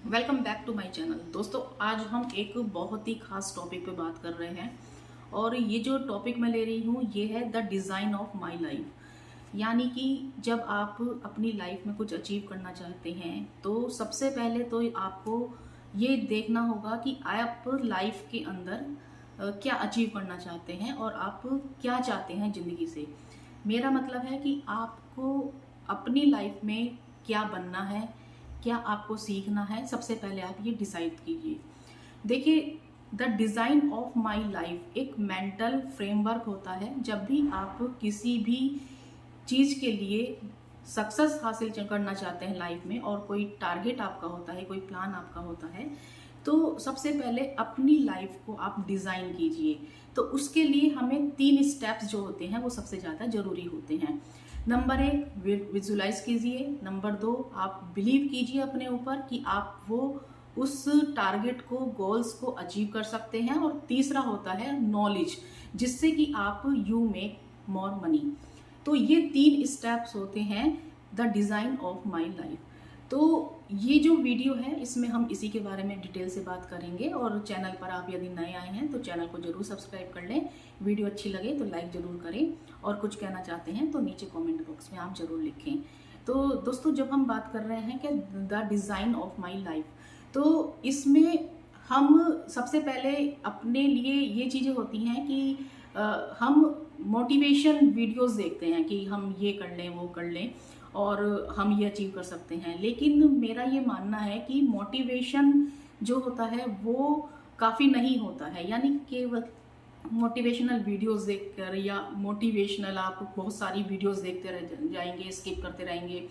Welcome back to my channel. दोस्तों, आज हम एक बहुत ही खास टॉपिक पे बात कर रहे हैं और ये जो टॉपिक मैं ले रही हूँ ये है the design of my life. यानी कि जब आप अपनी लाइफ में कुछ अचीव करना चाहते हैं तो सबसे पहले तो आपको ये देखना होगा कि आप लाइफ के अंदर क्या अचीव करना चाहते हैं और आप क्या चाहते हैं ज़िंदगी से। मेरा मतलब है कि आपको अपनी लाइफ में क्या बनना है, क्या आपको सीखना है, सबसे पहले आप ये डिसाइड कीजिए। देखिए, the design of my life एक मेंटल फ्रेमवर्क होता है। जब भी आप किसी भी चीज़ के लिए सक्सेस हासिल करना चाहते हैं लाइफ में और कोई टारगेट आपका होता है, कोई प्लान आपका होता है, तो सबसे पहले अपनी लाइफ को आप डिज़ाइन कीजिए। तो उसके लिए हमें 3 स्टेप्स जो होते हैं वो सबसे ज़्यादा ज़रूरी होते हैं। नंबर 1, विजुलाइज कीजिए। नंबर 2, आप बिलीव कीजिए अपने ऊपर कि आप वो उस टारगेट को, गोल्स को अचीव कर सकते हैं। और तीसरा होता है नॉलेज, जिससे कि आप यू मेक मोर मनी। तो ये 3 स्टेप्स होते हैं the design of my life. तो ये जो वीडियो है इसमें हम इसी के बारे में डिटेल से बात करेंगे। और चैनल पर आप यदि नए आए हैं तो चैनल को जरूर सब्सक्राइब कर लें। वीडियो अच्छी लगे तो लाइक ज़रूर करें और कुछ कहना चाहते हैं तो नीचे कमेंट बॉक्स में आप ज़रूर लिखें। तो दोस्तों, जब हम बात कर रहे हैं कि the design of my life, तो इसमें हम सबसे पहले अपने लिए ये चीज़ें होती हैं कि हम मोटिवेशन वीडियोस देखते हैं कि हम ये कर लें, वो कर लें और हम ये अचीव कर सकते हैं। लेकिन मेरा ये मानना है कि मोटिवेशन जो होता है वो काफ़ी नहीं होता है। यानी केवल मोटिवेशनल वीडियोस देखकर या मोटिवेशनल आप बहुत सारी वीडियोस देखते रह जाएंगे, स्किप करते रहेंगे,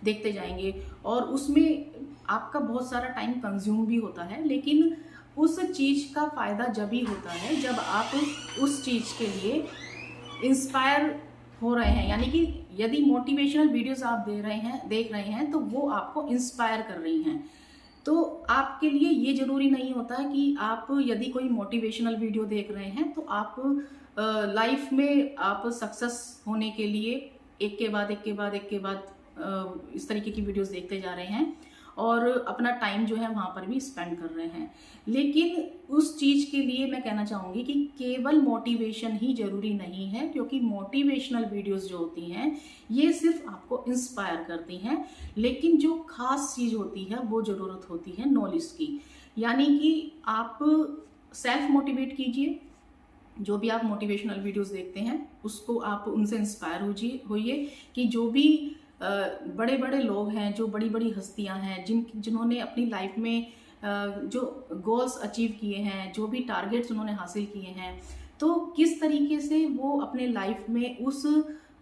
देखते जाएंगे और उसमें आपका बहुत सारा टाइम कंज्यूम भी होता है। लेकिन उस चीज़ का फ़ायदा जब ही होता है जब आप उस चीज़ के लिए इंस्पायर हो रहे हैं। यानी कि यदि मोटिवेशनल वीडियोस आप देख रहे हैं तो वो आपको इंस्पायर कर रही हैं। तो आपके लिए ये ज़रूरी नहीं होता कि आप यदि कोई मोटिवेशनल वीडियो देख रहे हैं तो आप लाइफ में आप सक्सेस होने के लिए एक के बाद एक के बाद एक के बाद इस तरीके की वीडियोस देखते जा रहे हैं और अपना टाइम जो है वहाँ पर भी स्पेंड कर रहे हैं। लेकिन उस चीज़ के लिए मैं कहना चाहूँगी कि केवल मोटिवेशन ही ज़रूरी नहीं है, क्योंकि मोटिवेशनल वीडियोस जो होती हैं ये सिर्फ आपको इंस्पायर करती हैं। लेकिन जो खास चीज़ होती है वो ज़रूरत होती है नॉलेज की। यानी कि आप सेल्फ मोटिवेट कीजिए। जो भी आप मोटिवेशनल वीडियोस देखते हैं उसको आप उनसे इंस्पायर होइए कि जो भी बड़े बड़े लोग हैं, जो बड़ी बड़ी हस्तियां हैं, जिन्होंने अपनी लाइफ में जो गोल्स अचीव किए हैं, जो भी टारगेट्स उन्होंने हासिल किए हैं, तो किस तरीके से वो अपने लाइफ में उस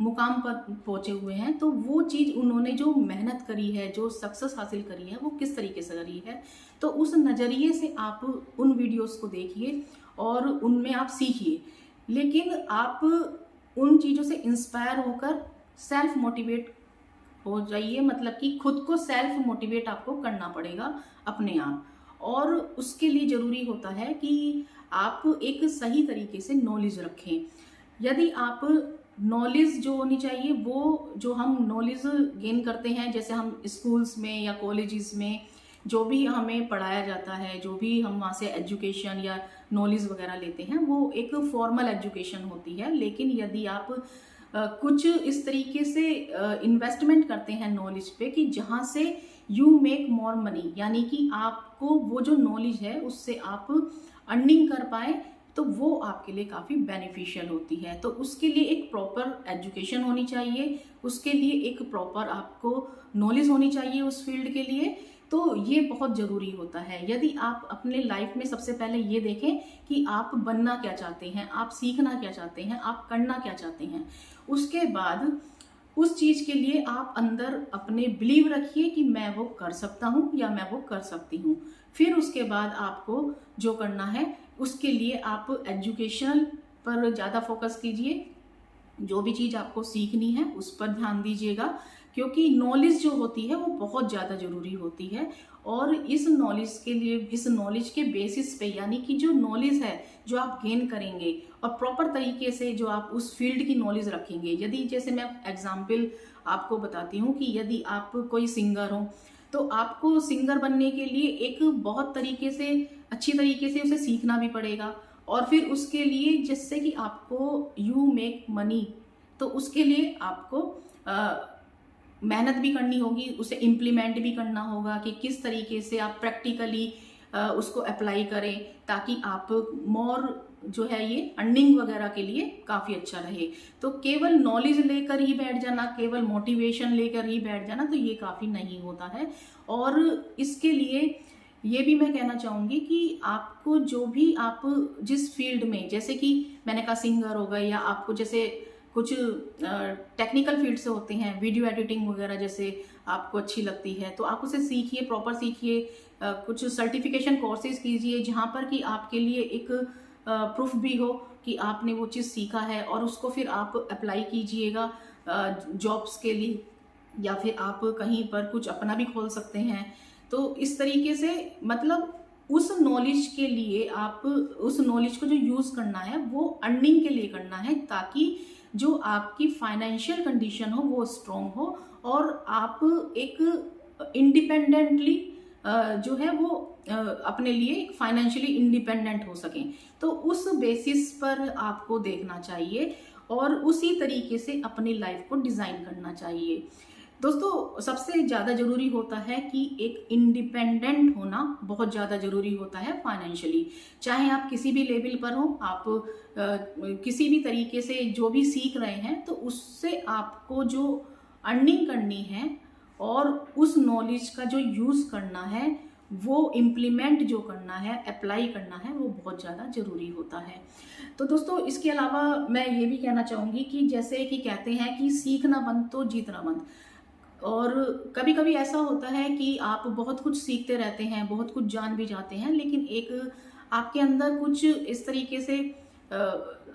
मुकाम पर पहुंचे हुए हैं। तो वो चीज़ उन्होंने जो मेहनत करी है, जो सक्सेस हासिल करी है, वो किस तरीके से करी है। तो उस नज़रिए से आप उन वीडियोस को देखिए और उनमें आप सीखिए। लेकिन आप उन चीज़ों से इंस्पायर होकर सेल्फ मोटिवेट हो जाइए। मतलब कि खुद को सेल्फ मोटिवेट आपको करना पड़ेगा अपने आप। और उसके लिए ज़रूरी होता है कि आप एक सही तरीके से नॉलेज रखें। यदि आप नॉलेज जो होनी चाहिए, वो जो हम नॉलेज गेन करते हैं, जैसे हम स्कूल्स में या कॉलेजेस में जो भी हमें पढ़ाया जाता है, जो भी हम वहाँ से एजुकेशन या नॉलेज वगैरह लेते हैं, वो एक फॉर्मल एजुकेशन होती है। लेकिन यदि आप कुछ इस तरीके से इन्वेस्टमेंट करते हैं नॉलेज पे कि जहाँ से यू मेक मोर मनी, यानी कि आपको वो जो नॉलेज है उससे आप अर्निंग कर पाए, तो वो आपके लिए काफ़ी बेनिफिशियल होती है। तो उसके लिए एक प्रॉपर एजुकेशन होनी चाहिए, उसके लिए एक प्रॉपर आपको नॉलेज होनी चाहिए उस फील्ड के लिए। तो ये बहुत ज़रूरी होता है। यदि आप अपने लाइफ में सबसे पहले ये देखें कि आप बनना क्या चाहते हैं, आप सीखना क्या चाहते हैं, आप करना क्या चाहते हैं, उसके बाद उस चीज़ के लिए आप अंदर अपने बिलीव रखिए कि मैं वो कर सकता हूँ या मैं वो कर सकती हूँ। फिर उसके बाद आपको जो करना है उसके लिए आप एजुकेशन पर ज़्यादा फोकस कीजिए। जो भी चीज़ आपको सीखनी है उस पर ध्यान दीजिएगा, क्योंकि नॉलेज जो होती है वो बहुत ज़्यादा ज़रूरी होती है। और इस नॉलेज के लिए, इस नॉलेज के बेसिस पे, यानी कि जो नॉलेज है जो आप गेन करेंगे और प्रॉपर तरीके से जो आप उस फील्ड की नॉलेज रखेंगे। यदि, जैसे मैं एग्जांपल आपको बताती हूँ कि यदि आप कोई सिंगर हो तो आपको सिंगर बनने के लिए एक बहुत तरीके से, अच्छी तरीके से उसे सीखना भी पड़ेगा, और फिर उसके लिए जिससे कि आपको यू मेक मनी, तो उसके लिए आपको मेहनत भी करनी होगी, उसे इम्प्लीमेंट भी करना होगा कि किस तरीके से आप प्रैक्टिकली उसको अप्लाई करें, ताकि आप मोर जो है ये अर्निंग वगैरह के लिए काफ़ी अच्छा रहे। तो केवल नॉलेज लेकर ही बैठ जाना, केवल मोटिवेशन लेकर ही बैठ जाना, तो ये काफ़ी नहीं होता है। और इसके लिए ये भी मैं कहना चाहूँगी कि आपको जो भी आप जिस फील्ड में, जैसे कि मैंने कहा सिंगर हो गए, या आपको जैसे कुछ टेक्निकल फील्ड से होते हैं, वीडियो एडिटिंग वगैरह जैसे आपको अच्छी लगती है, तो आप उसे सीखिए, प्रॉपर सीखिए, कुछ सर्टिफिकेशन कोर्सेज कीजिए जहाँ पर कि आपके लिए एक प्रूफ भी हो कि आपने वो चीज़ सीखा है, और उसको फिर आप अप्लाई कीजिएगा जॉब्स के लिए, या फिर आप कहीं पर कुछ अपना भी खोल सकते हैं। तो इस तरीके से मतलब उस नॉलेज के लिए आप उस नॉलेज को जो यूज़ करना है वो अर्निंग के लिए करना है, ताकि जो आपकी फाइनेंशियल कंडीशन हो वो स्ट्रॉन्ग हो, और आप एक इंडिपेंडेंटली जो है वो अपने लिए एक फाइनेंशियली इंडिपेंडेंट हो सकें। तो उस बेसिस पर आपको देखना चाहिए और उसी तरीके से अपनी लाइफ को डिज़ाइन करना चाहिए। दोस्तों, सबसे ज़्यादा ज़रूरी होता है कि एक इंडिपेंडेंट होना बहुत ज़्यादा ज़रूरी होता है फाइनेंशियली। चाहे आप किसी भी लेवल पर हो, आप किसी भी तरीके से जो भी सीख रहे हैं, तो उससे आपको जो अर्निंग करनी है और उस नॉलेज का जो यूज़ करना है, वो इम्प्लीमेंट जो करना है, अप्लाई करना है, वो बहुत ज़्यादा ज़रूरी होता है। तो दोस्तों, इसके अलावा मैं ये भी कहना चाहूँगी कि जैसे कि कहते हैं कि सीखना बंद तो जीतना बंद। और कभी कभी ऐसा होता है कि आप बहुत कुछ सीखते रहते हैं, बहुत कुछ जान भी जाते हैं, लेकिन एक आपके अंदर कुछ इस तरीके से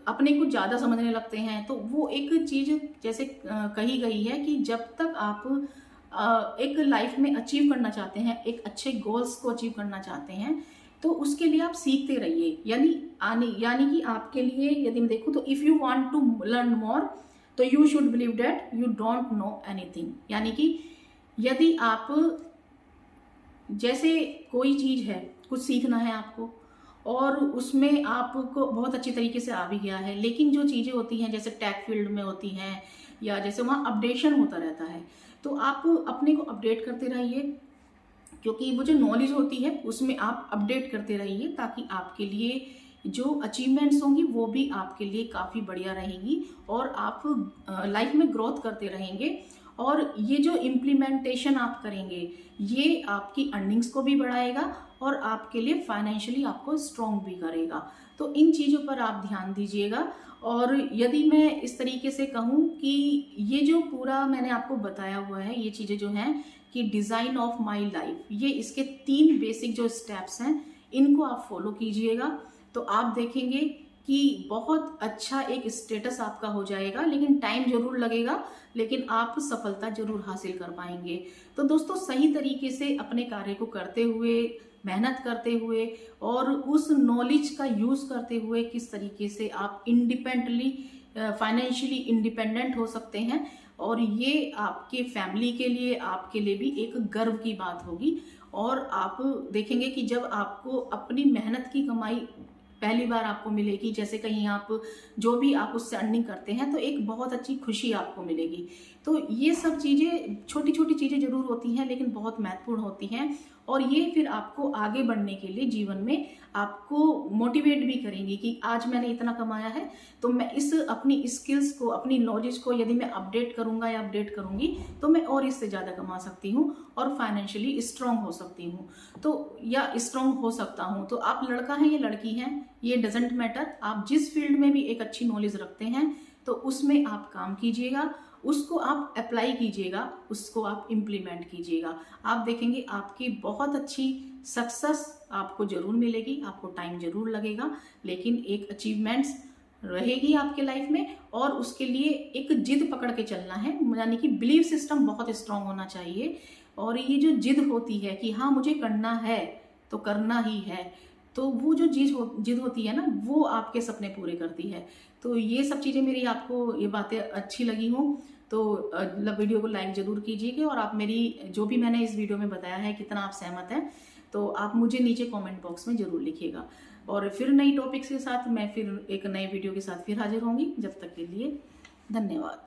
अपने कुछ ज़्यादा समझने लगते हैं। तो वो एक चीज़ जैसे कही गई है कि जब तक आप एक लाइफ में अचीव करना चाहते हैं, एक अच्छे गोल्स को अचीव करना चाहते हैं, तो उसके लिए आप सीखते रहिए। यानी कि आपके लिए यदि मैं देखूँ तो if you want to learn more, तो you should believe that you don't know anything. यानी कि यदि आप जैसे कोई चीज़ है, कुछ सीखना है आपको, और उसमें आपको बहुत अच्छी तरीके से आ भी गया है, लेकिन जो चीज़ें होती हैं जैसे टेक फील्ड में होती हैं, या जैसे वहाँ अपडेशन होता रहता है, तो आप अपने को अपडेट करते रहिए, क्योंकि वो जो नॉलेज होती है उसमें आप अपडेट करते रहिए, ताकि आपके लिए जो अचीवमेंट्स होंगी वो भी आपके लिए काफ़ी बढ़िया रहेंगी, और आप लाइफ में ग्रोथ करते रहेंगे। और ये जो इम्प्लीमेंटेशन आप करेंगे, ये आपकी अर्निंग्स को भी बढ़ाएगा और आपके लिए फाइनेंशियली आपको स्ट्रॉन्ग भी करेगा। तो इन चीज़ों पर आप ध्यान दीजिएगा। और यदि मैं इस तरीके से कहूँ कि ये जो पूरा मैंने आपको बताया हुआ है, ये चीज़ें जो हैं कि डिज़ाइन ऑफ माई लाइफ, ये इसके 3 बेसिक जो स्टेप्स हैं, इनको आप फॉलो कीजिएगा, तो आप देखेंगे कि बहुत अच्छा एक स्टेटस आपका हो जाएगा। लेकिन टाइम जरूर लगेगा, लेकिन आप सफलता जरूर हासिल कर पाएंगे। तो दोस्तों, सही तरीके से अपने कार्य को करते हुए, मेहनत करते हुए और उस नॉलेज का यूज़ करते हुए किस तरीके से आप इंडिपेंडेंटली फाइनेंशियली इंडिपेंडेंट हो सकते हैं, और ये आपके फैमिली के लिए, आपके लिए भी एक गर्व की बात होगी। और आप देखेंगे कि जब आपको अपनी मेहनत की कमाई पहली बार आपको मिलेगी, जैसे कहीं आप जो भी आप उससे अर्निंग करते हैं, तो एक बहुत अच्छी खुशी आपको मिलेगी। तो ये सब चीज़ें, छोटी छोटी चीज़ें जरूर होती हैं, लेकिन बहुत महत्वपूर्ण होती हैं, और ये फिर आपको आगे बढ़ने के लिए जीवन में आपको मोटिवेट भी करेंगी कि आज मैंने इतना कमाया है, तो मैं इस अपनी स्किल्स को, अपनी नॉलेज को यदि मैं अपडेट करूंगा या अपडेट करूंगी, तो मैं और इससे ज़्यादा कमा सकती हूँ और फाइनेंशियली स्ट्रांग हो सकती हूँ, तो या स्ट्रांग हो सकता हूँ। तो आप लड़का हैं या लड़की हैं, ये डजेंट मैटर। आप जिस फील्ड में भी एक अच्छी नॉलेज रखते हैं, तो उसमें आप काम कीजिएगा, उसको आप अप्लाई कीजिएगा, उसको आप इम्प्लीमेंट कीजिएगा। आप देखेंगे आपकी बहुत अच्छी सक्सेस आपको जरूर मिलेगी। आपको टाइम जरूर लगेगा, लेकिन एक अचीवमेंट्स रहेगी आपके लाइफ में, और उसके लिए एक जिद पकड़ के चलना है। यानी कि बिलीव सिस्टम बहुत स्ट्रांग होना चाहिए, और ये जो जिद होती है कि हाँ मुझे करना है तो करना ही है, तो वो जो जिद होती है ना, वो आपके सपने पूरे करती है। तो ये सब चीज़ें मेरी आपको ये बातें अच्छी लगी हों तो वीडियो को लाइक ज़रूर कीजिएगा, और आप मेरी जो भी मैंने इस वीडियो में बताया है कितना आप सहमत हैं, तो आप मुझे नीचे कमेंट बॉक्स में ज़रूर लिखिएगा। और फिर नई टॉपिक्स के साथ मैं फिर एक नए वीडियो के साथ फिर हाजिर होंगी। जब तक के लिए धन्यवाद।